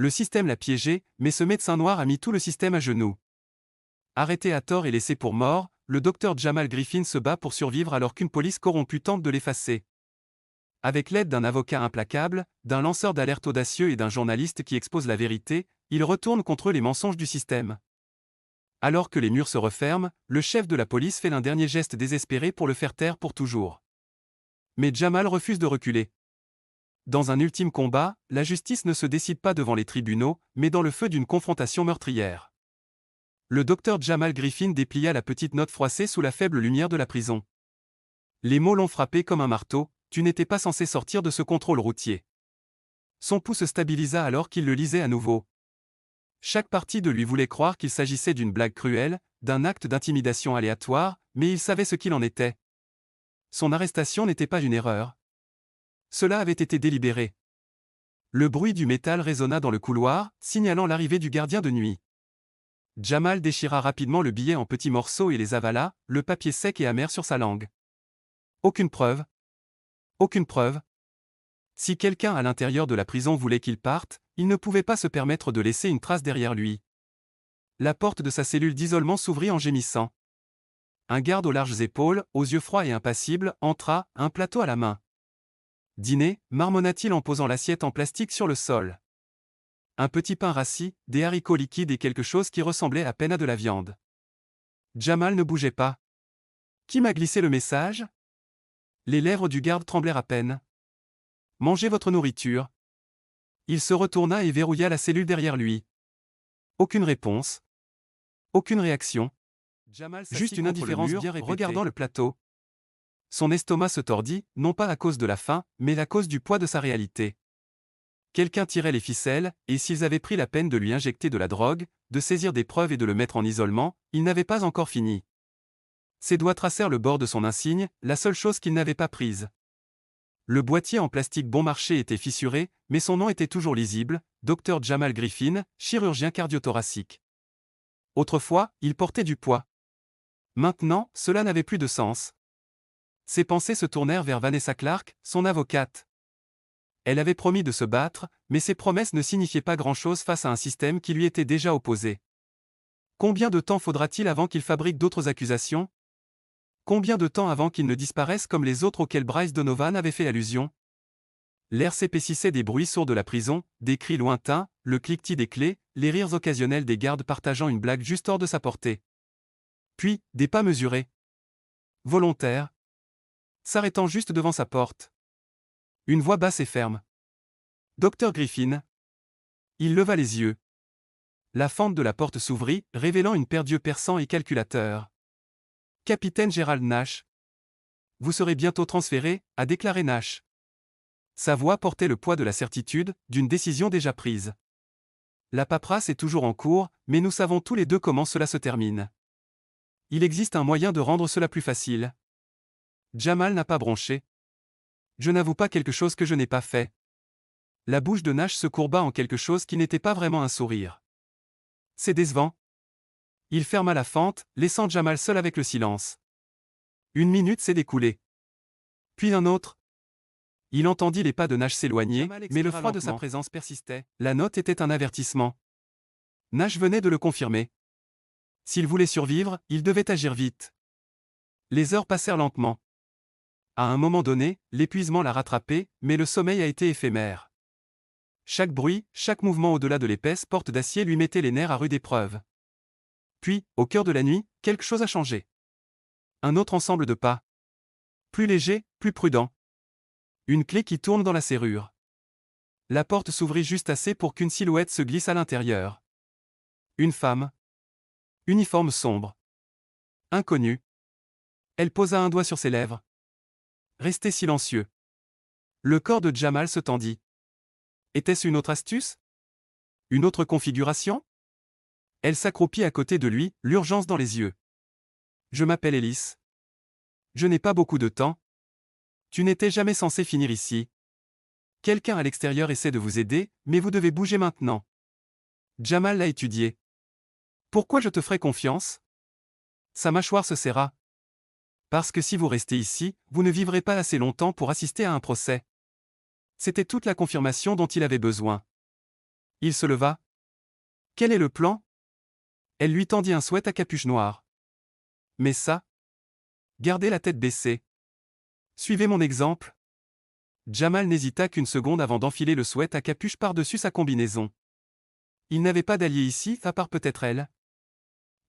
Le système l'a piégé, mais ce médecin noir a mis tout le système à genoux. Arrêté à tort et laissé pour mort, le docteur Jamal Griffin se bat pour survivre alors qu'une police corrompue tente de l'effacer. Avec l'aide d'un avocat implacable, d'un lanceur d'alerte audacieux et d'un journaliste qui expose la vérité, il retourne contre les mensonges du système. Alors que les murs se referment, le chef de la police fait l'un dernier geste désespéré pour le faire taire pour toujours. Mais Jamal refuse de reculer. Dans un ultime combat, la justice ne se décide pas devant les tribunaux, mais dans le feu d'une confrontation meurtrière. Le docteur Jamal Griffin déplia la petite note froissée sous la faible lumière de la prison. Les mots l'ont frappé comme un marteau, tu n'étais pas censé sortir de ce contrôle routier. Son pouls se stabilisa alors qu'il le lisait à nouveau. Chaque partie de lui voulait croire qu'il s'agissait d'une blague cruelle, d'un acte d'intimidation aléatoire, mais il savait ce qu'il en était. Son arrestation n'était pas une erreur. Cela avait été délibéré. Le bruit du métal résonna dans le couloir, signalant l'arrivée du gardien de nuit. Jamal déchira rapidement le billet en petits morceaux et les avala, le papier sec et amer sur sa langue. Aucune preuve. Aucune preuve. Si quelqu'un à l'intérieur de la prison voulait qu'il parte, il ne pouvait pas se permettre de laisser une trace derrière lui. La porte de sa cellule d'isolement s'ouvrit en gémissant. Un garde aux larges épaules, aux yeux froids et impassibles, entra, un plateau à la main. Dîner, marmonna-t-il en posant l'assiette en plastique sur le sol. Un petit pain rassis, des haricots liquides et quelque chose qui ressemblait à peine à de la viande. Jamal ne bougeait pas. Qui m'a glissé le message? Les lèvres du garde tremblèrent à peine. Mangez votre nourriture. Il se retourna et verrouilla la cellule derrière lui. Aucune réponse. Aucune réaction. Juste une indifférence bien répétée. Regardant le plateau. Son estomac se tordit, non pas à cause de la faim, mais à cause du poids de sa réalité. Quelqu'un tirait les ficelles, et s'ils avaient pris la peine de lui injecter de la drogue, de saisir des preuves et de le mettre en isolement, il n'avait pas encore fini. Ses doigts tracèrent le bord de son insigne, la seule chose qu'il n'avait pas prise. Le boîtier en plastique bon marché était fissuré, mais son nom était toujours lisible, Dr Jamal Griffin, chirurgien cardiothoracique. Autrefois, il portait du poids. Maintenant, cela n'avait plus de sens. Ses pensées se tournèrent vers Vanessa Clark, son avocate. Elle avait promis de se battre, mais ses promesses ne signifiaient pas grand-chose face à un système qui lui était déjà opposé. Combien de temps faudra-t-il avant qu'il fabrique d'autres accusations? Combien de temps avant qu'il ne disparaisse comme les autres auxquels Bryce Donovan avait fait allusion? L'air s'épaississait des bruits sourds de la prison, des cris lointains, le cliquetis des clés, les rires occasionnels des gardes partageant une blague juste hors de sa portée. Puis, des pas mesurés. Volontaires. S'arrêtant juste devant sa porte. Une voix basse et ferme. Dr Griffin. Il leva les yeux. La fente de la porte s'ouvrit, révélant une paire d'yeux perçants et calculateurs. Capitaine Gerald Nash. Vous serez bientôt transféré, a déclaré Nash. Sa voix portait le poids de la certitude, d'une décision déjà prise. La paperasse est toujours en cours, mais nous savons tous les deux comment cela se termine. Il existe un moyen de rendre cela plus facile. Jamal n'a pas bronché. Je n'avoue pas quelque chose que je n'ai pas fait. La bouche de Nash se courba en quelque chose qui n'était pas vraiment un sourire. C'est décevant. Il ferma la fente, laissant Jamal seul avec le silence. Une minute s'est écoulée. Puis un autre. Il entendit les pas de Nash s'éloigner, mais le froid de sa présence persistait. La note était un avertissement. Nash venait de le confirmer. S'il voulait survivre, il devait agir vite. Les heures passèrent lentement. À un moment donné, l'épuisement l'a rattrapé, mais le sommeil a été éphémère. Chaque bruit, chaque mouvement au-delà de l'épaisse porte d'acier lui mettait les nerfs à rude épreuve. Puis, au cœur de la nuit, quelque chose a changé. Un autre ensemble de pas. Plus léger, plus prudent. Une clé qui tourne dans la serrure. La porte s'ouvrit juste assez pour qu'une silhouette se glisse à l'intérieur. Une femme. Uniforme sombre. Inconnue. Elle posa un doigt sur ses lèvres. Restez silencieux. Le corps de Jamal se tendit. Était-ce une autre astuce? Une autre configuration? Elle s'accroupit à côté de lui, l'urgence dans les yeux. Je m'appelle Ellis. Je n'ai pas beaucoup de temps. Tu n'étais jamais censé finir ici. Quelqu'un à l'extérieur essaie de vous aider, mais vous devez bouger maintenant. Jamal l'a étudié. Pourquoi je te ferai confiance? Sa mâchoire se serra. Parce que si vous restez ici, vous ne vivrez pas assez longtemps pour assister à un procès. C'était toute la confirmation dont il avait besoin. Il se leva. Quel est le plan? Elle lui tendit un sweat à capuche noire. Mais ça? Gardez la tête baissée. Suivez mon exemple. Jamal n'hésita qu'une seconde avant d'enfiler le sweat à capuche par-dessus sa combinaison. Il n'avait pas d'allié ici, à part peut-être elle.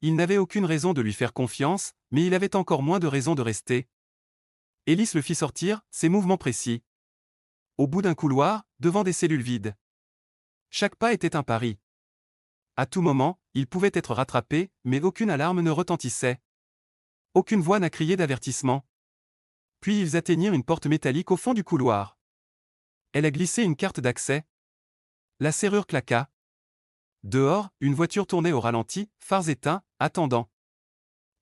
Il n'avait aucune raison de lui faire confiance, mais il avait encore moins de raison de rester. Ellis le fit sortir, ses mouvements précis. Au bout d'un couloir, devant des cellules vides. Chaque pas était un pari. À tout moment, il pouvait être rattrapé, mais aucune alarme ne retentissait. Aucune voix n'a crié d'avertissement. Puis ils atteignirent une porte métallique au fond du couloir. Elle a glissé une carte d'accès. La serrure claqua. Dehors, une voiture tournait au ralenti, phares éteints, attendant.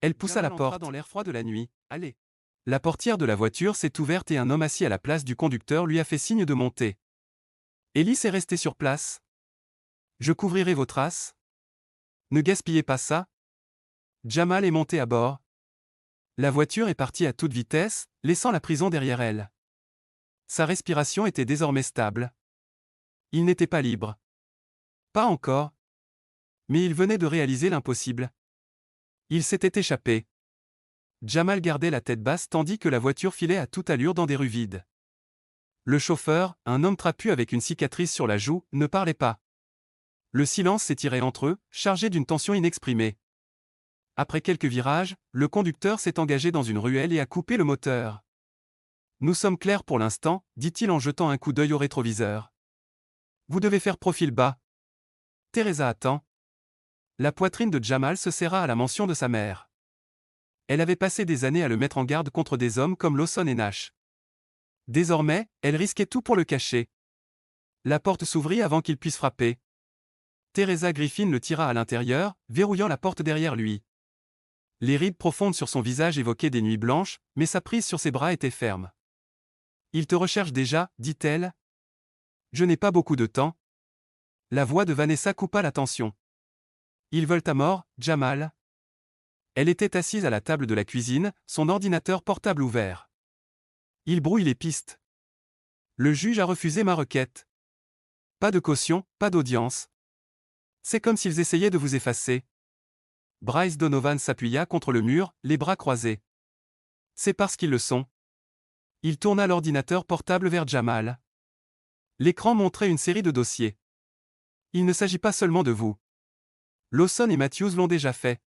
Elle poussa la porte. Dans l'air froid de la nuit. Allez. La portière de la voiture s'est ouverte et un homme assis à la place du conducteur lui a fait signe de monter. Ellis est resté sur place. Je couvrirai vos traces. Ne gaspillez pas ça. Jamal est monté à bord. La voiture est partie à toute vitesse, laissant la prison derrière elle. Sa respiration était désormais stable. Il n'était pas libre. Pas encore. Mais il venait de réaliser l'impossible. Il s'était échappé. Jamal gardait la tête basse tandis que la voiture filait à toute allure dans des rues vides. Le chauffeur, un homme trapu avec une cicatrice sur la joue, ne parlait pas. Le silence s'étirait entre eux, chargé d'une tension inexprimée. Après quelques virages, le conducteur s'est engagé dans une ruelle et a coupé le moteur. Nous sommes clairs pour l'instant, dit-il en jetant un coup d'œil au rétroviseur. Vous devez faire profil bas. Teresa attend. La poitrine de Jamal se serra à la mention de sa mère. Elle avait passé des années à le mettre en garde contre des hommes comme Lawson et Nash. Désormais, elle risquait tout pour le cacher. La porte s'ouvrit avant qu'il puisse frapper. Teresa Griffin le tira à l'intérieur, verrouillant la porte derrière lui. Les rides profondes sur son visage évoquaient des nuits blanches, mais sa prise sur ses bras était ferme. « Il te recherche déjà, dit-elle. Je n'ai pas beaucoup de temps. » La voix de Vanessa coupa la tension. « Ils veulent ta mort, Jamal. » Elle était assise à la table de la cuisine, son ordinateur portable ouvert. « Ils brouillent les pistes. Le juge a refusé ma requête. Pas de caution, pas d'audience. C'est comme s'ils essayaient de vous effacer. » Bryce Donovan s'appuya contre le mur, les bras croisés. « C'est parce qu'ils le sont. » Il tourna l'ordinateur portable vers Jamal. L'écran montrait une série de dossiers. « Il ne s'agit pas seulement de vous. Lawson et Matthews l'ont déjà fait.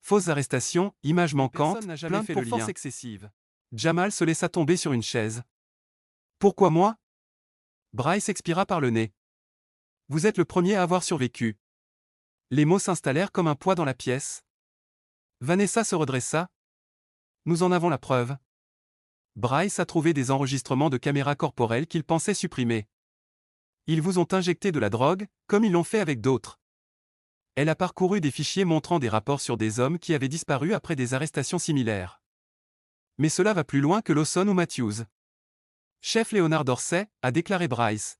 Fausses arrestations, images manquantes, plaintes pour force excessive. » Jamal se laissa tomber sur une chaise. « Pourquoi moi ?» Bryce expira par le nez. « Vous êtes le premier à avoir survécu. » Les mots s'installèrent comme un poids dans la pièce. Vanessa se redressa. « Nous en avons la preuve. » Bryce a trouvé des enregistrements de caméras corporelles qu'il pensait supprimer. Ils vous ont injecté de la drogue, comme ils l'ont fait avec d'autres. Elle a parcouru des fichiers montrant des rapports sur des hommes qui avaient disparu après des arrestations similaires. Mais cela va plus loin que Lawson ou Matthews. Chef Léonard Dorsey, a déclaré Bryce.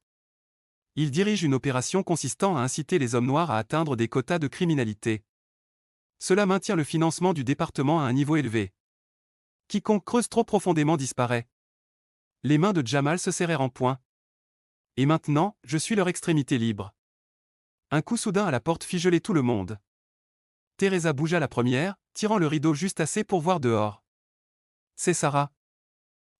Il dirige une opération consistant à inciter les hommes noirs à atteindre des quotas de criminalité. Cela maintient le financement du département à un niveau élevé. Quiconque creuse trop profondément disparaît. Les mains de Jamal se serrèrent en poing. Et maintenant, je suis leur extrémité libre. Un coup soudain à la porte fit geler tout le monde. Teresa bougea la première, tirant le rideau juste assez pour voir dehors. C'est Sarah.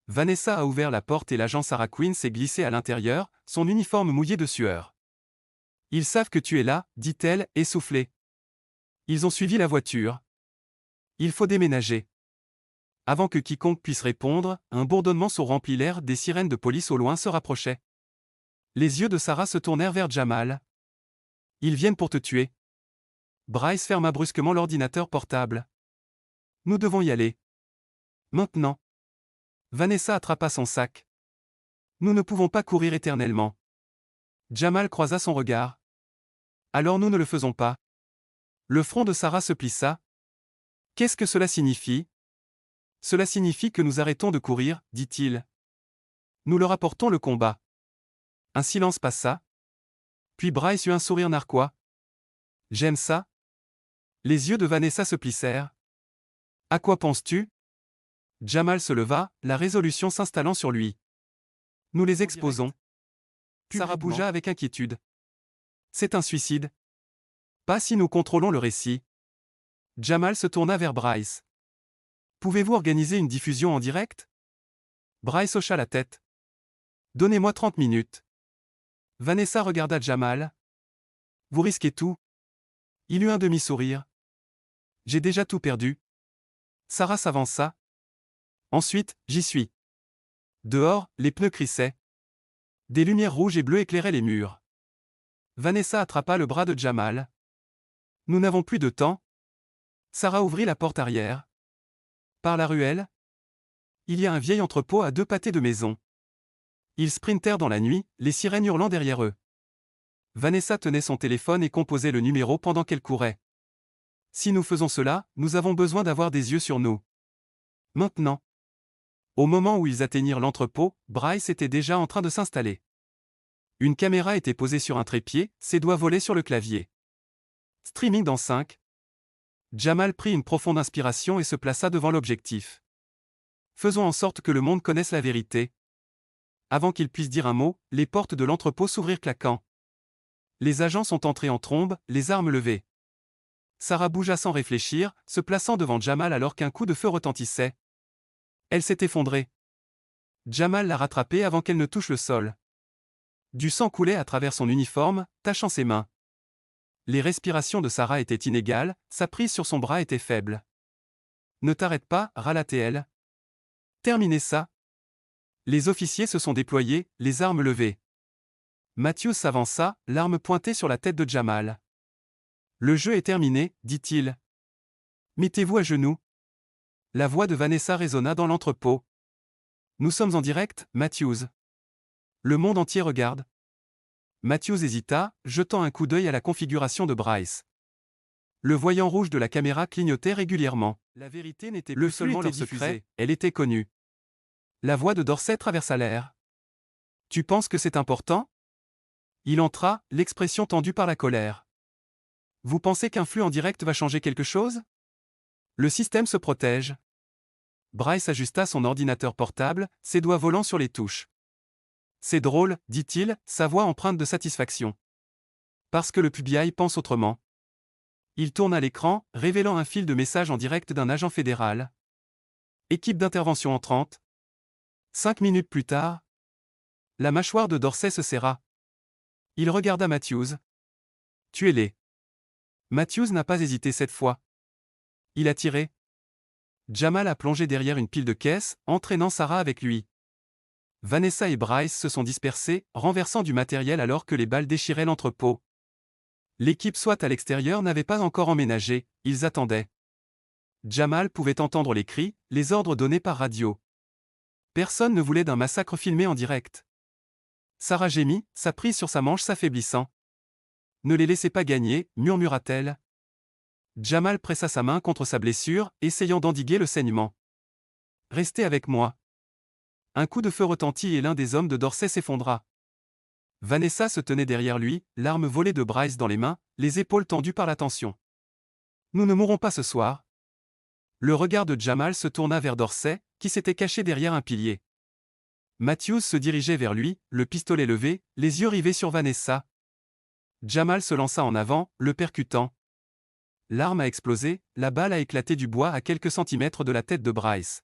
Vanessa a ouvert la porte et l'agent Sarah Quinn s'est glissée à l'intérieur, son uniforme mouillé de sueur. Ils savent que tu es là, dit-elle, essoufflée. Ils ont suivi la voiture. Il faut déménager. Avant que quiconque puisse répondre, un bourdonnement sourd remplit l'air, des sirènes de police au loin se rapprochaient. Les yeux de Sarah se tournèrent vers Jamal. Ils viennent pour te tuer. Bryce ferma brusquement l'ordinateur portable. Nous devons y aller. Maintenant. Vanessa attrapa son sac. Nous ne pouvons pas courir éternellement. Jamal croisa son regard. Alors nous ne le faisons pas. Le front de Sarah se plissa. Qu'est-ce que cela signifie ? Cela signifie que nous arrêtons de courir, dit-il. Nous leur apportons le combat. Un silence passa. Puis Bryce eut un sourire narquois. J'aime ça. Les yeux de Vanessa se plissèrent. À quoi penses-tu ? Jamal se leva, la résolution s'installant sur lui. Nous les exposons. Sarah bougea avec inquiétude. c'est un suicide. Pas si nous contrôlons le récit. Jamal se tourna vers Bryce. Pouvez-vous organiser une diffusion en direct? Bryce hocha la tête. Donnez-moi 30 minutes. Vanessa regarda Jamal. Vous risquez tout. Il eut un demi-sourire. J'ai déjà tout perdu. Sarah s'avança. Ensuite, j'y suis. Dehors, les pneus crissaient. Des lumières rouges et bleues éclairaient les murs. Vanessa attrapa le bras de Jamal. Nous n'avons plus de temps. Sarah ouvrit la porte arrière. Par la ruelle, il y a un vieil entrepôt à 2 pâtés de maison. Ils sprintèrent dans la nuit, les sirènes hurlant derrière eux. Vanessa tenait son téléphone et composait le numéro pendant qu'elle courait. Si nous faisons cela, nous avons besoin d'avoir des yeux sur nous. Maintenant. Au moment où ils atteignirent l'entrepôt, Bryce était déjà en train de s'installer. Une caméra était posée sur un trépied, ses doigts volaient sur le clavier. Streaming dans 5. Jamal prit une profonde inspiration et se plaça devant l'objectif. Faisons en sorte que le monde connaisse la vérité. Avant qu'il puisse dire un mot, les portes de l'entrepôt s'ouvrirent claquant. Les agents sont entrés en trombe, les armes levées. Sarah bougea sans réfléchir, se plaçant devant Jamal alors qu'un coup de feu retentissait. Elle s'est effondrée. Jamal l'a rattrapée avant qu'elle ne touche le sol. Du sang coulait à travers son uniforme, tachant ses mains. Les respirations de Sarah étaient inégales, sa prise sur son bras était faible. Ne t'arrête pas, râla-t-elle. Terminez ça. Les officiers se sont déployés, les armes levées. Matthews s'avança, l'arme pointée sur la tête de Jamal. Le jeu est terminé, dit-il. Mettez-vous à genoux. La voix de Vanessa résonna dans l'entrepôt. Nous sommes en direct, Matthews. Le monde entier regarde. Matthews hésita, jetant un coup d'œil à la configuration de Bryce. Le voyant rouge de la caméra clignotait régulièrement. La vérité n'était plus seulement leur secret, elle était connue. La voix de Dorsey traversa l'air. Tu penses que c'est important? Il entra, l'expression tendue par la colère. Vous pensez qu'un flux en direct va changer quelque chose? Le système se protège. Bryce ajusta son ordinateur portable, ses doigts volant sur les touches. C'est drôle, dit-il, sa voix empreinte de satisfaction. Parce que le FBI pense autrement. Il tourna l'écran, révélant un fil de messages en direct d'un agent fédéral. Équipe d'intervention entrante. 5 minutes plus tard. La mâchoire de Dorsey se serra. Il regarda Matthews. Tuez-les. Matthews n'a pas hésité cette fois. Il a tiré. Jamal a plongé derrière une pile de caisses, entraînant Sarah avec lui. Vanessa et Bryce se sont dispersés, renversant du matériel alors que les balles déchiraient l'entrepôt. L'équipe SWAT à l'extérieur n'avait pas encore emménagé, ils attendaient. Jamal pouvait entendre les cris, les ordres donnés par radio. Personne ne voulait d'un massacre filmé en direct. Sarah gémit, sa prise sur sa manche s'affaiblissant. Ne les laissez pas gagner, murmura-t-elle. Jamal pressa sa main contre sa blessure, essayant d'endiguer le saignement. Restez avec moi. Un coup de feu retentit et l'un des hommes de Dorsey s'effondra. Vanessa se tenait derrière lui, l'arme volée de Bryce dans les mains, les épaules tendues par la tension. Nous ne mourrons pas ce soir. Le regard de Jamal se tourna vers Dorsey, qui s'était caché derrière un pilier. Matthews se dirigeait vers lui, le pistolet levé, les yeux rivés sur Vanessa. Jamal se lança en avant, le percutant. L'arme a explosé, la balle a éclaté du bois à quelques centimètres de la tête de Bryce.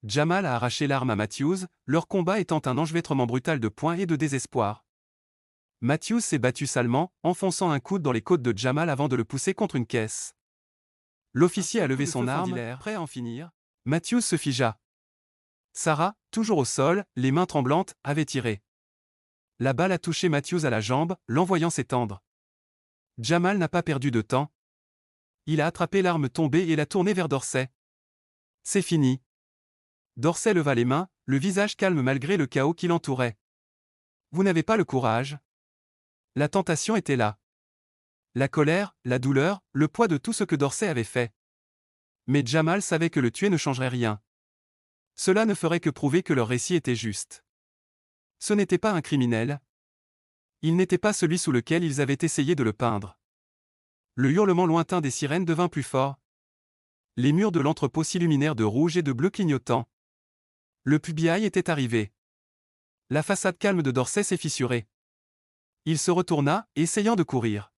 Jamal a arraché l'arme à Matthews, leur combat étant un enchevêtrement brutal de poings et de désespoir. Matthews s'est battu salement, enfonçant un coude dans les côtes de Jamal avant de le pousser contre une caisse. L'officier a levé son arme, prêt à en finir. Matthews se figea. Sarah, toujours au sol, les mains tremblantes, avait tiré. La balle a touché Matthews à la jambe, l'envoyant s'étendre. Jamal n'a pas perdu de temps. Il a attrapé l'arme tombée et l'a tournée vers Dorsey. C'est fini. Dorsey leva les mains, le visage calme malgré le chaos qui l'entourait. Vous n'avez pas le courage. La tentation était là. La colère, la douleur, le poids de tout ce que Dorsey avait fait. Mais Jamal savait que le tuer ne changerait rien. Cela ne ferait que prouver que leur récit était juste. Ce n'était pas un criminel. Il n'était pas celui sous lequel ils avaient essayé de le peindre. Le hurlement lointain des sirènes devint plus fort. Les murs de l'entrepôt s'illuminèrent de rouge et de bleu clignotants. Le FBI était arrivé. La façade calme de Dorsey s'est fissurée. Il se retourna, essayant de courir.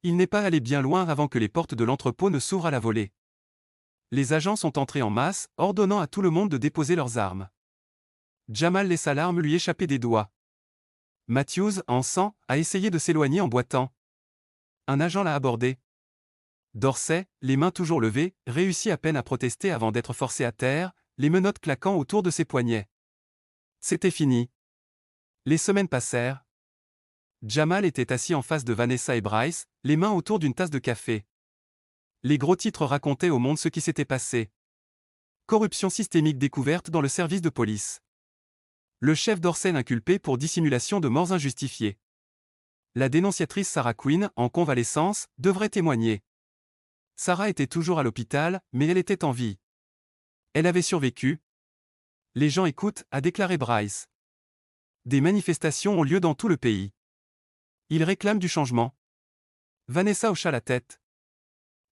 Il n'est pas allé bien loin avant que les portes de l'entrepôt ne s'ouvrent à la volée. Les agents sont entrés en masse, ordonnant à tout le monde de déposer leurs armes. Jamal laissa l'arme lui échapper des doigts. Matthews, en sang, a essayé de s'éloigner en boitant. Un agent l'a abordé. Dorsey, les mains toujours levées, réussit à peine à protester avant d'être forcé à terre, les menottes claquant autour de ses poignets. C'était fini. Les semaines passèrent. Jamal était assis en face de Vanessa et Bryce, les mains autour d'une tasse de café. Les gros titres racontaient au monde ce qui s'était passé. Corruption systémique découverte dans le service de police. Le chef Dorsey inculpé pour dissimulation de morts injustifiées. La dénonciatrice Sarah Quinn, en convalescence, devrait témoigner. Sarah était toujours à l'hôpital, mais elle était en vie. Elle avait survécu. Les gens écoutent, a déclaré Bryce. Des manifestations ont lieu dans tout le pays. Ils réclament du changement. Vanessa hocha la tête.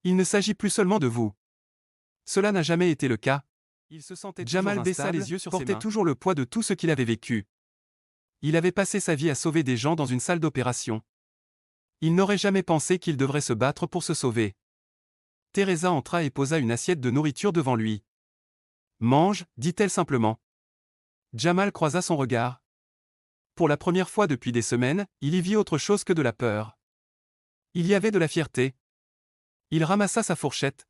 Il ne s'agit plus seulement de vous. Cela n'a jamais été le cas. Il se sentait Jamal baissa les yeux sur ses mains. Portait toujours le poids de tout ce qu'il avait vécu. Il avait passé sa vie à sauver des gens dans une salle d'opération. Il n'aurait jamais pensé qu'il devrait se battre pour se sauver. Teresa entra et posa une assiette de nourriture devant lui. Mange, dit-elle simplement. Jamal croisa son regard. Pour la première fois depuis des semaines, il y vit autre chose que de la peur. Il y avait de la fierté. Il ramassa sa fourchette.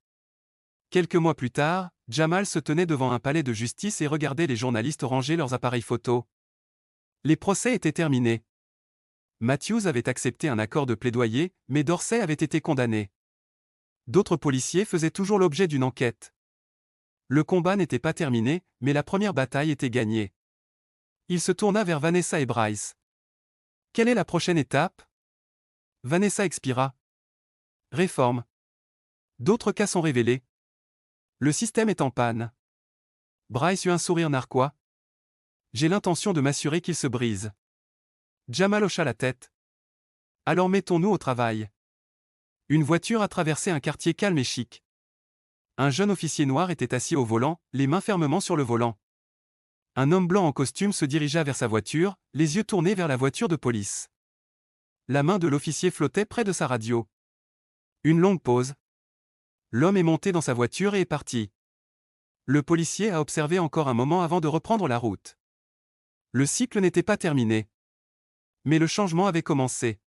Quelques mois plus tard, Jamal se tenait devant un palais de justice et regardait les journalistes ranger leurs appareils photo. Les procès étaient terminés. Matthews avait accepté un accord de plaidoyer, mais Dorsey avait été condamné. D'autres policiers faisaient toujours l'objet d'une enquête. Le combat n'était pas terminé, mais la première bataille était gagnée. Il se tourna vers Vanessa et Bryce. Quelle est la prochaine étape? Vanessa expira. Réforme. D'autres cas sont révélés. Le système est en panne. Bryce eut un sourire narquois. J'ai l'intention de m'assurer qu'il se brise. Jamal hocha la tête. Alors mettons-nous au travail. Une voiture a traversé un quartier calme et chic. Un jeune officier noir était assis au volant, les mains fermement sur le volant. Un homme blanc en costume se dirigea vers sa voiture, les yeux tournés vers la voiture de police. La main de l'officier flottait près de sa radio. Une longue pause. L'homme est monté dans sa voiture et est parti. Le policier a observé encore un moment avant de reprendre la route. Le cycle n'était pas terminé. Mais le changement avait commencé.